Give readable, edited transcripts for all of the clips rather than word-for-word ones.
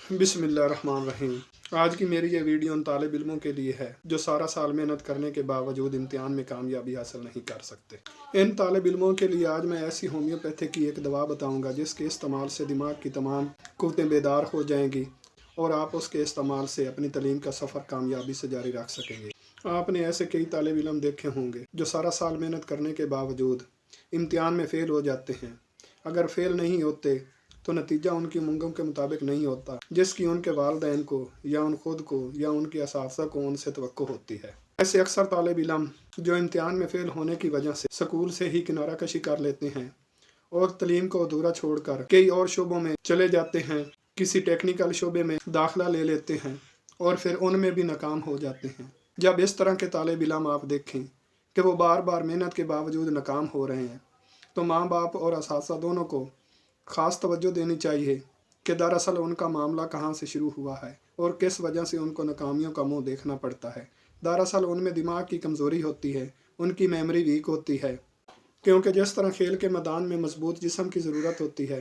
बिस्मिल्लाहिर्रहमानिर्रहीम। आज की मेरी ये वीडियो उन तालिब इल्मों के लिए है जो सारा साल मेहनत करने के बावजूद इम्तिहान में कामयाबी हासिल नहीं कर सकते। इन तालिब इल्मों के लिए आज मैं ऐसी होम्योपैथी की एक दवा बताऊंगा जिसके इस्तेमाल से दिमाग की तमाम कुव्वतें बेदार हो जाएंगी और आप उसके इस्तेमाल से अपनी तालीम का सफ़र कामयाबी से जारी रख सकेंगे। आपने ऐसे कई तालिब इल्म देखे होंगे जो सारा साल मेहनत करने के बावजूद इम्तिहान में फ़ेल हो जाते हैं। अगर फ़ेल नहीं होते तो नतीजा उनकी उम्मीदों के मुताबिक नहीं होता जिसकी उनके वालिदैन को या उन खुद को या उनके असातिज़ा को उनसे तवक्को होती है। ऐसे अक्सर तालिब इल्म जो इम्तिहान में फ़ेल होने की वजह से स्कूल से ही किनारा कशी कर लेते हैं और तालीम को अधूरा छोड़कर कई और शोबों में चले जाते हैं, किसी टेक्निकल शोबे में दाखिला ले लेते हैं और फिर उनमें भी नाकाम हो जाते हैं। जब इस तरह के तालिब इल्म आप देखें कि वो बार बार मेहनत के बावजूद नाकाम हो रहे हैं तो माँ बाप और असातिज़ा दोनों को ख़ास तवज्जो देनी चाहिए कि दरअसल उनका मामला कहाँ से शुरू हुआ है और किस वजह से उनको नाकामियों का मुंह देखना पड़ता है। दरअसल उनमें दिमाग की कमज़ोरी होती है, उनकी मेमोरी वीक होती है, क्योंकि जिस तरह खेल के मैदान में मजबूत जिस्म की ज़रूरत होती है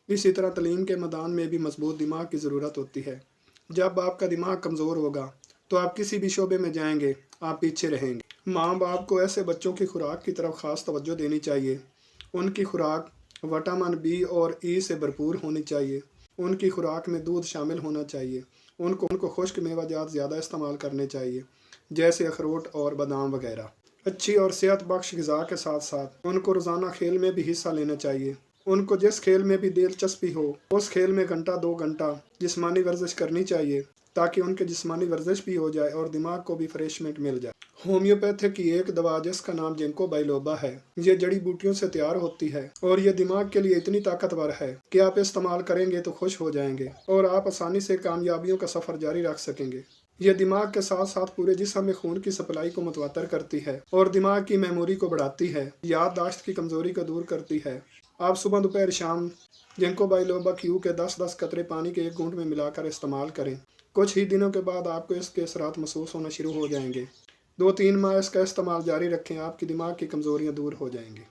इसी तरह तालीम के मैदान में भी मजबूत दिमाग की ज़रूरत होती है। जब आपका दिमाग कमज़ोर होगा तो आप किसी भी शोबे में जाएंगे आप पीछे रहेंगे। माँ बाप को ऐसे बच्चों की खुराक की तरफ ख़ास तवज्जो देनी चाहिए। उनकी खुराक विटामिन बी और ई से भरपूर होनी चाहिए। उनकी खुराक में दूध शामिल होना चाहिए। उनको खुश्क मेवाजात ज़्यादा इस्तेमाल करने चाहिए जैसे अखरोट और बादाम वगैरह। अच्छी और सेहत बख्श ग़िज़ा के साथ साथ उनको रोज़ाना खेल में भी हिस्सा लेना चाहिए। उनको जिस खेल में भी दिलचस्पी हो उस खेल में घंटा 2 घंटा जिस्मानी वर्जिश करनी चाहिए ताकि उनके जिस्मानी वर्जिश भी हो जाए और दिमाग को भी फ्रेशमेंट मिल जाए। होम्योपैथी की एक दवा जिसका नाम जिंको बाइलोबा है, ये जड़ी बूटियों से तैयार होती है और ये दिमाग के लिए इतनी ताकतवर है कि आप इस्तेमाल करेंगे तो खुश हो जाएंगे और आप आसानी से कामयाबियों का सफ़र जारी रख सकेंगे। यह दिमाग के साथ साथ पूरे जिस्म में खून की सप्लाई को मुतवत्तर करती है और दिमाग की मेमोरी को बढ़ाती है, याददाश्त की कमज़ोरी को दूर करती है। आप सुबह दोपहर शाम जिंको बाइलोबा क्यू के 10-10 कतरे पानी के एक घूंट में मिलाकर इस्तेमाल करें। कुछ ही दिनों के बाद आपको इसके असरात महसूस होना शुरू हो जाएंगे। 2-3 माह इसका इस्तेमाल जारी रखें, आपकी दिमाग की कमज़ोरियाँ दूर हो जाएंगी।